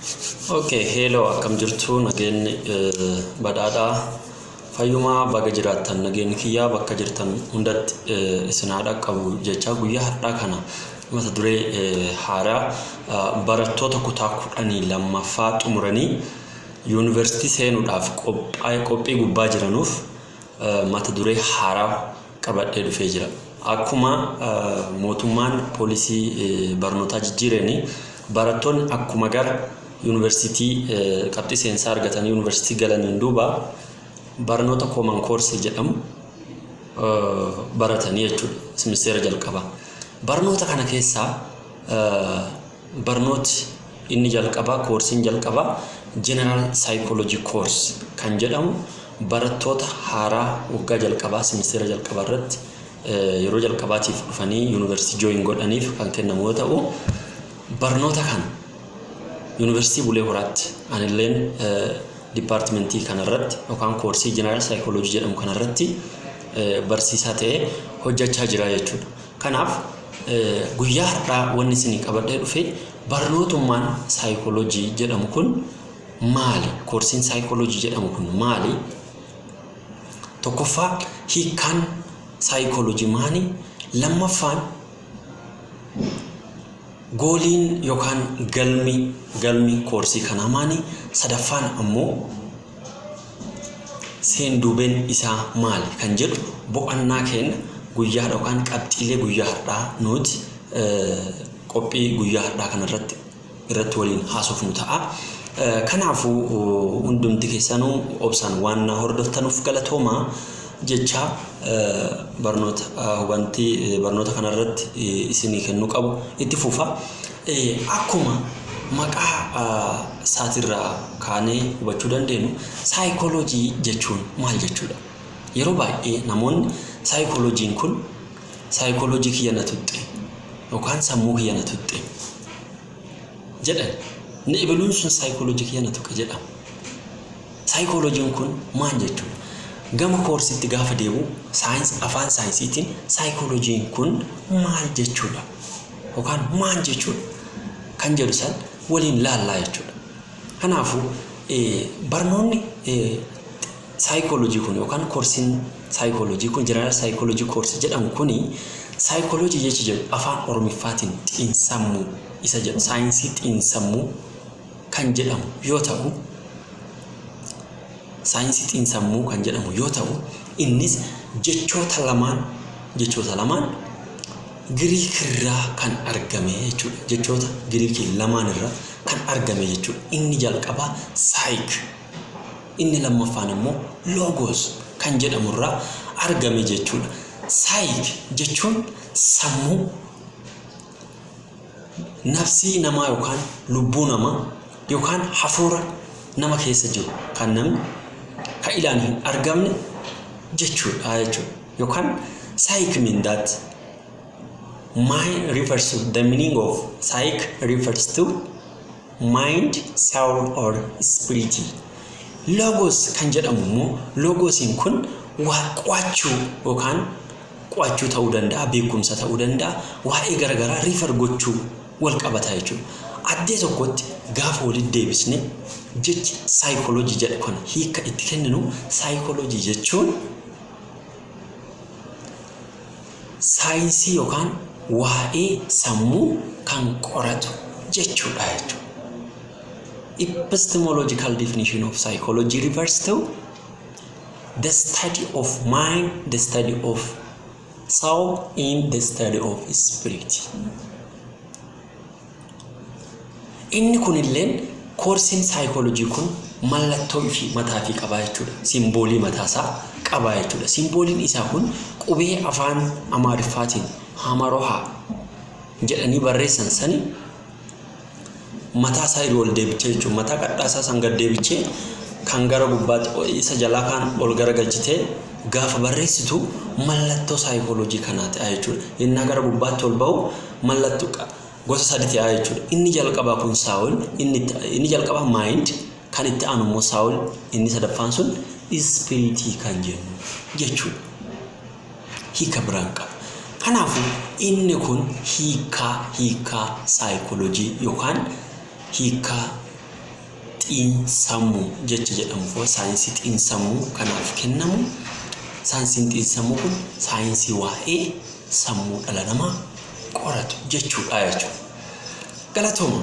Okay, hello, akkam jirtu nageen badhaadhaa fayyumaa baga jiraattan nageen kiyyaa bakka jirtan hundatti isinaadha qabu jecha guyyaa har'aa kana mata duree haaraa barattoota kutaa 12ffaa xumuranii yuunivarsiitii seenuudhaaf qophii gubbaa jiranuuf mata duree haaraa qabadhee dhufee jira. Akkuma mootummaan poolisii barnootaa jijjiiranii barattoonni akkuma gara University qabxii seensaa argatanii University galaniin duuba barnoota common course jedhamu baratanii jechuudha. Simisteera jalqaba. Barnoota kana keessaa barnooti inni jalqaba coursein jalqaba general psychology course kan jedhamu barattoota haaraa waggaa jalqabaa simisteera jalqabaa irratti yeroo jalqabaatiif dhufanii University join godhaniif kan kennamu yoo ta'u barnoota kana University Bulee Horaatti anilleen departmentii kanarratti yookaan koorsii general psychology jedhamu kanarratti barsiisaa ta'ee hojjechaa jira jechuudha. Kanaaf guyyaa har'aa wanni isin qabadhee dhufe barnootummaan psychology jedhamu kun maali? Koorsiin psychology jedhamu kun maali? Tokkoffaa hiikaan psychology maali? Lammaffaan gooliin yookaan galmi koorsii kana maali? Sadaffaan ammoo seenduubeen isaa maali kan jedhu bo'annaa keenya guyyaa yookaan qabxiilee guyyaa har'aa nuti qophii guyyaa har'aa kanarratti waliin haasofnu ta'a. Kanaafuu hundumti keessanuu obsaan waan hordoftanuuf galatoomaa jecha barnoota hubantii barnoota kanarratti isinii kennu qabu itti fufa. Akkuma maqaa saatirraa kaanee hubachuu dandeenyu psychology jechuun maal jechuudha? Yeroo baay'ee namoonni psychology'n kun psychology kiyya na tuqxe yookaan sammuu kiyya na tuqxe jedhan. Ni ibaluun sun psychology kiyya na tuqe jedhama. Psychology'n kun maal jechuudha? Gama koorsiitti gaafa deemu afaan saayinsiitiin psychology'n kun maal jechuudha? Yookaan maal jechuudha? Kan jedhu san waliin laallaa jechuudha. Kanaafuu barnoonni psychology kun yookaan koorsiin psychology kun general psychology course jedhamu kuni psychology jechi jedhu afaan Oromiffaatiin xiinsammuu isa jedhu saayinsii xiinsammuu kan jedhamu yoo ta'u saayinsii xiinsammuu kan jedhamu yoo ta'u innis jechoota lamaan Giriik irraa kan argame jechuudha. Jechoota Giriikii lamaan irraa kan argame jechuudha. Inni jalqabaa psych, inni lammaffaan immoo logos kan jedhamu irraa argame jechuudha. Psych jechuun sammuu nafsii namaa yookaan lubbuu namaa yookaan hafuura nama keessa jiru kan namni kan ilaan hin argamne jechuudha. Yookaan psych mean that mind refers to the meaning of psych refers to mind, soul or spirit. Logos kan jedhamu immoo logosiin kun qo'achuu yookaan qo'achuu ta'uu danda'a, beekumsa ta'uu danda'a, waa'ee garagaraa refer gochuu wal qabataa jechuudha. Addee tokkotti gaafa walitti deebisne jechi psychology jedhu kana hiika itti kenninu psychology jechuun saayinsii yookaan waa'ee sammuu kan qoratu jechuudha jechuudha. Epistemological definition of psychology refers to the study of mind, the study of soul, and the study of spirit. Inni kunilleen koorsiin psychology kun mallattoo fi mataa fi qabaa jechuudha. Simboolii mataasaa qabaa jechuudha. Simbooliin isaa kun qubee afaan Amaariffaatiin hamaroha jedhanii barreessan sani mataa isaa ol deebichee jechuudha. Mataa qadhaasaa san gad deebichee kan gara gubbaatti isa jalaa kan ol garagalchitee gaafa barreessitu mallattoo psychology kanaati jechuudha. Inni gara gubbaatti ol ba'u mallattoo gosa sadiitti jechuudha. Inni jalqabaa kun soul, inni jalqabaa mind, kan itti aanu immoo soul, inni sadaffaan sun spirit kan jennu jechuudha. Hiika biraan qaba. Kanaafuu inni kun hiika psychology yookaan hiika xiinsammuu jecha jedhamu saayinsii xiinsammuu kanaaf kennamu. Saayinsiin xiinsammuu kun saayinsii waa'ee sammuu dhala namaa qoratu jechuudha jechuudha. Galatooma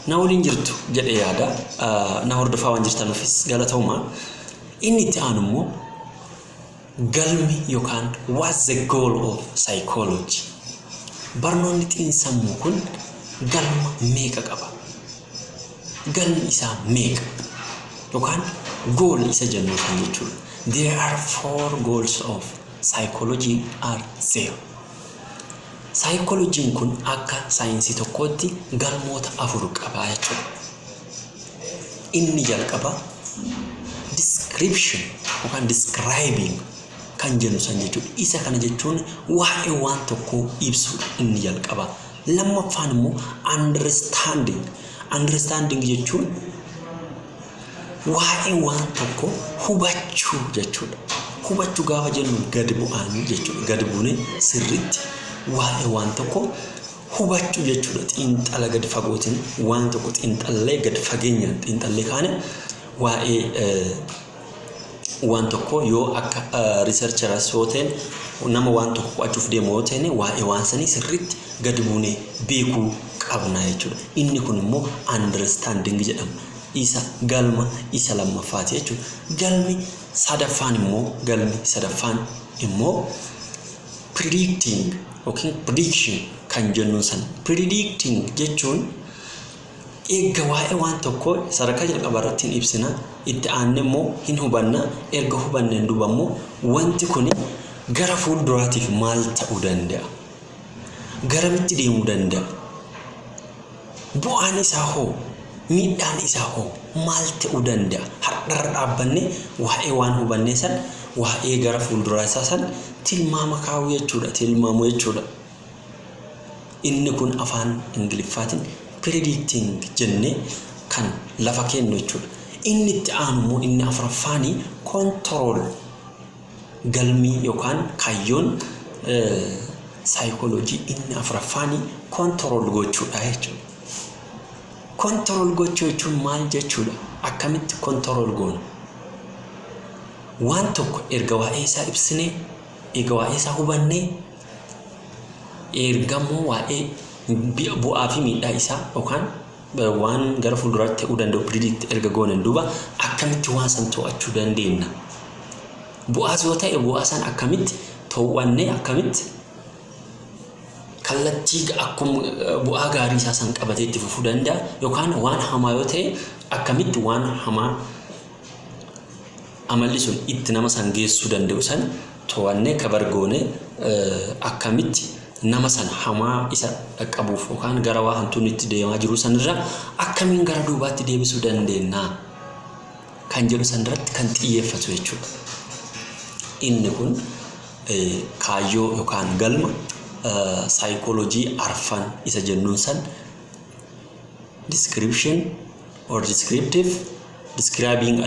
na waliin jirtu jedhee yaada na hordofaa waan jirtanuufis galatooma. Inni itti aanu immoo galmi yookaan what's the goal of psychology? Barnoonni xiinsammuu kun galma meeqa qaba? Galmi isaa meeqa? Yookaan goal isa jennu kan jechuudha. There are 4 goals of psychology are there. Psychology kun akka saayinsii tokkootti galmoota 4 qaba jechuudha. Inni jalqaba description yookaan describing kan jennu san jechuudha. Isa kana jechuun waa'ee waan tokkoo ibsu inni jalqaba. Lammaffaan immoo understanding. Understanding jechuun waa'ee waan tokko hubachuu jechuudha. Hubachuu gaafa jennu gadi bu'anii jechuudha. Gadi buune sirriitti waa'ee waan tokko hubachuu jechuudha. Xiinxala gadi fagootiin waan tokko xiinxallee gadi fageenyaan xiinxallee kaane waa'ee waan tokko yoo akka researcheras hooteen nama waan tokko qo'achuuf deemu hooteen waa'ee waan sanii sirriitti gadi buune beekuu qabna jechuudha. Inni kun immoo understanding jedhama. Isa galma isa lammaffaati jechuudha. Galmi sadaffaan immoo predicting yookiin prediction kan jennuun san. Predicting jechuun eegga waa'ee waan tokko sadarkaa jalqabaa irratti ibsina, itti aanne immoo hin hubanna, erga hubanneen duuba immoo wanti kun gara fuulduraatiif maal ta'uu danda'a? Garamitti deemuu danda'a? Bu'aan isaa hoo? Miidhaan isaa hoo? Maal ta'uu danda'a? Har'arra dhaabbanne waa'ee waan hubannee san waa'ee gara fuulduraa isaa san tilmaama kaa'uu jechuudha. Tilmaamu jechuudha. Inni kun afaan Ingiliffaatiin predicting jennee kan lafa kennu jechuudha. Inni itti aanu immoo inni afuraffaanii control. Galmii yookaan kaayyoon psychology inni afuraffaanii control gochuudha jechuudha. Control gochuu jechuun maal jechuudha? Akkamitti control goona? Waan tokko erga waa'ee isaa ibsine, erga waa'ee isaa hubanne, erga immoo waa'ee bu'aa fi miidhaa isaa yookaan waan gara fuulduraatti ta'uu danda'u predict erga goonen duuba akkamitti waan san to'achuu dandeenya? Bu'aas yoo ta'e bu'aa san akkamitti to'annee akkamitti kallattii akkuma bu'aa gaarii isaa san qabatee itti fufuu danda'a yookaan waan hamaa yoo ta'e akkamitti waan hamaa amalli sun itti nama san geessuu danda'u san to'annee kabargoone akkamitti nama san hamaa isa qabuuf yookaan gara waa hantuun itti deemaa jiru sanirra akkamiin gara duubaatti deebisuu dandeenya kan jedhu sanirratti kan xiyyeeffatu jechuudha. Inni kun kaayyoo yookaan galma psychology arfan isa jennuun san description or descriptive, describing,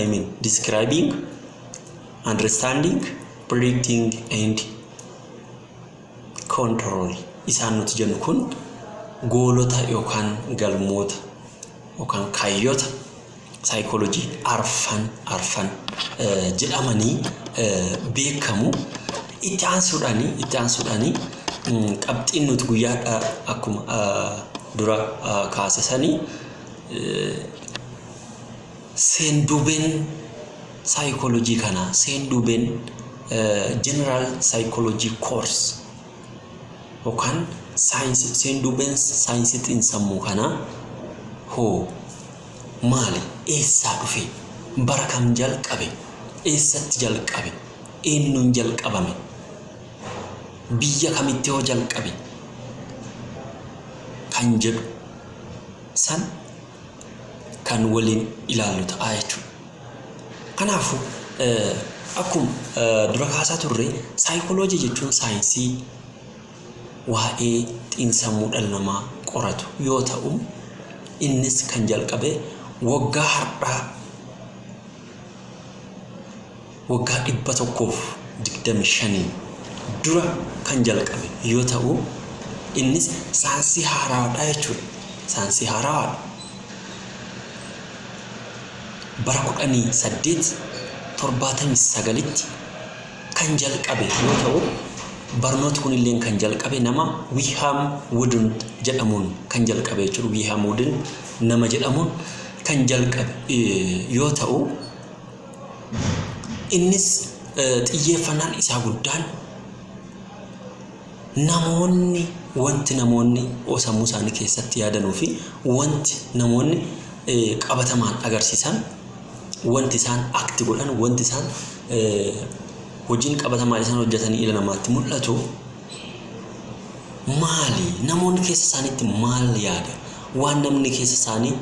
understanding, predicting and control. Isaan nuti jennu kun goolota yookaan galmoota yookaan kaayyoota psychology arfan jedhamanii beekamu. Itti aansuudhaanii qabxiin nuti guyyaadhaa akkuma dura kaasesanii seenduubeen psychology kana seenduubeen general psychology course yookaan seenduubeen saayinsii xiinsammuu kana hoo maali? Eessaa dhufe? Bara kam jalqabe? Eessatti jalqabe? Eenyuun jalqabame? Biyya kamitti hoo jalqabe? Kan jedhu san kan waliin ilaallu ta'a jechuudha. Kanaafuu akkuma dura kaasaa turre psychology jechuun saayinsii waa'ee xiinsammuu dhala namaa qoratu yoo ta'u innis kan jalqabe waggaa har'aa waggaa 125 dura kan jalqabe yoo ta'u innis saayinsii haaraadha jechuudha. Saayinsii haaraadha. bara 1879 kan jalqabe yoo ta'u barnooti kun illee kan jalqabe nama William Wooden jedhamuun kan jalqabe jechuudha. William Wooden nama jedhamuun kan jalqabe yoo ta'u innis xiyyeeffannaan isaa guddaan namoonni wanti namoonni sammuu isaanii keessatti yaadanuu fi wanti namoonni qabatamaan agarsiisan wanti isaan akti godhan wanti isaan hojiin qabatamaan isaan hojjetanii ila namaatti mul'atu maali namoonni keessa isaaniitti maal yaada waan namni keessa isaanii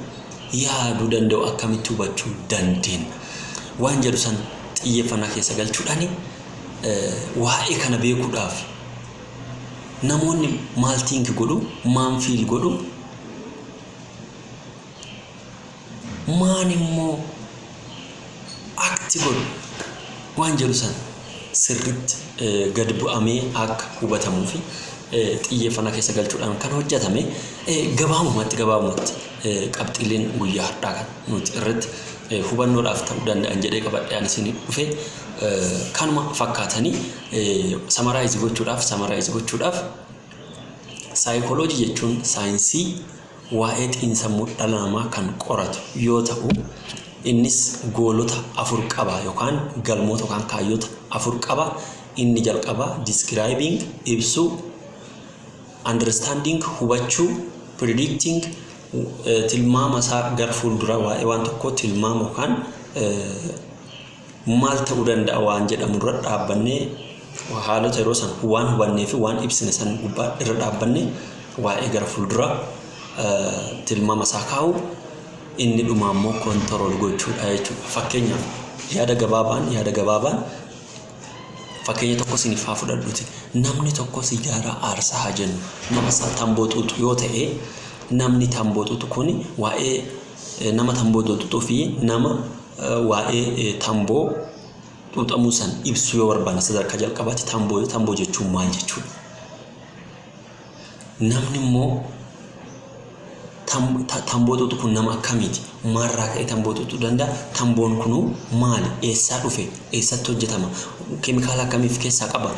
yaaduu danda'u akkamitti hubachuu dandeenya waan jedhu san xiyyeeffannaa keessa galchuudhaani waa'ee kana beekuudhaaf namoonni maal think godhu maal feel godhu maan immoo akti godhu waan jedhu san sirriitti gad bu'amee akka hubatamuu fi xiyyeeffannaa keessa galchuudhaan kan hojjetame gabaabumatti qabxiileen guyyaa har'aa kan nuti irratti hubannoodhaaf ta'uu danda'an jedhee qabadhaan isin dhufe kanuma fakkaatanii samaraayiz gochuudhaaf saayikooloojii jechuun saayinsii waa'ee xiinsammuu dhala namaa kan qoratu yoo ta'u innis goolota 4 qaba yookaan galmoota yookaan kaayyoota 4 qaba. Inni jalqaba describing ibsu, understanding hubachuu, predicting tilmaama isaa gara fuuldura waa'ee waan tokko tilmaama yookaan maal ta'uu danda'a waan jedhamu irra dhaabbannee haalota yeroo san waan hubannee fi waan ibsine san gubbaa irra dhaabbannee waa'ee gara fuuldura tilmaama isaa kaa'u. Inni dhuma immoo control gochuudha jechuudha. Fakkeenyaaf yaada gabaabaan fakkeenya tokko isiniif haa fudhadhuuti. Namni tokko sigaaraa aarsaa haa jennu nama tamboo xuuxu yoo ta'e namni tamboo xuuxu kun waa'ee nama tamboo xuuxuu fi nama waa'ee tamboo xuuxamuu san ibsu yoo barbaanne sadarkaa jalqabaatti tamboo jechuun maal jechuudha. Namni immoo tamboo xuuxu kun nama akkamiiti maarraa ka'ee tamboo xuuxuu danda'a tamboon kunu maali eessaa dhufe eessatti hojjetama keemikaala akkamiif keessaa qaba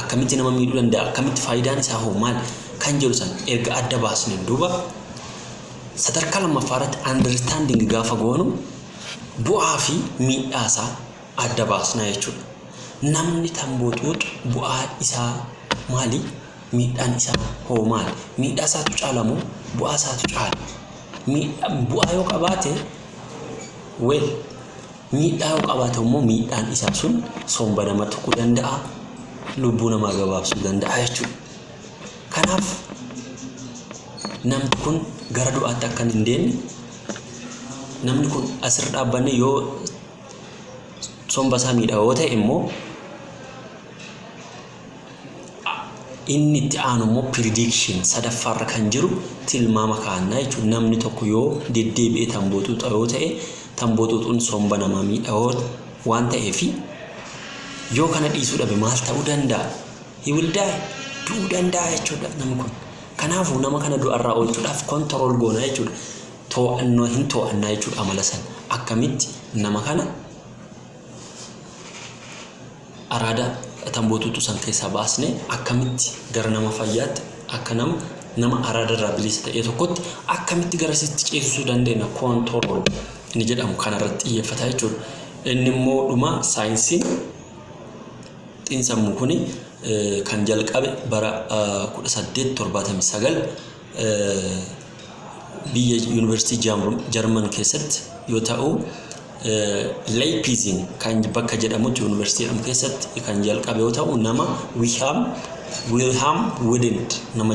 akkamitti nama miidhuu danda'a akkamitti faayidaan isaa hoo maali kan jedhu san erga adda baasneen duuba sadarkaa lammaffaarratti understanding gaafa goonu bu'aa fi miidhaa isaa adda baasna jechuudha. Namni tamboo xuuxu bu'aa isaa maali miidhaan isaa hoo maali miidhaa isaatu caalamu bu'aa isaatu caala bu'aa yoo qabaate miidhaa yoo qabaate immoo miidhaan isaa sun somba nama tuquu danda'a lubbuu namaa gabaabsuu danda'a jechuudha. Kanaaf namni kun gara du'aatti akka hin deemne namni kun asirra dhaabbanne yoo somba isaa miidhaa yoo ta'e immoo inni itti aanu immoo prediction sadaffaarra kan jiru tilmaama kaa'annaa jechuudha. Namni tokko yoo deddeebi'ee tamboo xuuxa yoo ta'e tamboo xuuxuun somba namaa miidhaa waan ta'eef yoo kana dhiisuu dhabe maal ta'uu danda'a? He will die du'uu danda'a jechuudha namni kun. Kanaafuu nama kana du'arraa oolchuudhaaf control goona jechuudha. To'annaa jechuudha amala san akkamitti nama kana araada tamboo xuuxuu san keessaa baasne akkamitti gara nama fayyaatti akka nama araadarraa bilisa ta'e tokkotti akkamitti gara sitti ceesisuu dandeenya control ni jedhamu kanarratti xiyyeeffata jechuudha. Inni immoo dhuma saayinsiin xiinsammuu kuni kan jalqabe bara 1879 biyya yuunivarsiitii Jarman keessatti yoo ta'u Leipzig kan bakka jedhamutti yuunivarsiitii keessatti kan jalqabe yoo ta'u nama Wilhelm Wooden nama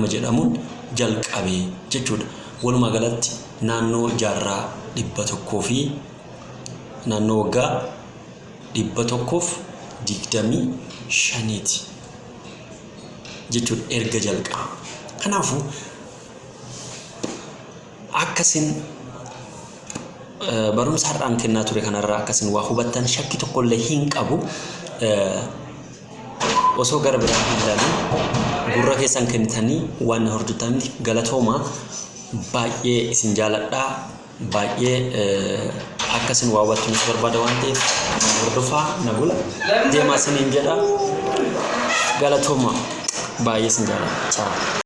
jedhamuun jalqabe jechuudha. Walumaa galatti naannoo jaarraa 100 fi naannoo waggaa 125 jechuudha erga jalqabe. Kanaafuu akkasin barumsa har'aan kennaa ture kanarraa akkasin waa hubattan shakkii tokkollee hin qabu. Osoo gara biraan hin ilaalin gurra keessan kennitanii waan hordoftan galatoomaa baay'ee isin jaaladhaa. baay'ee akkasin waawwattu nuti barbaada waan ta'eef hordofaa nagula deemaa siniin jedha galatooma baay'ee sin jaalladha.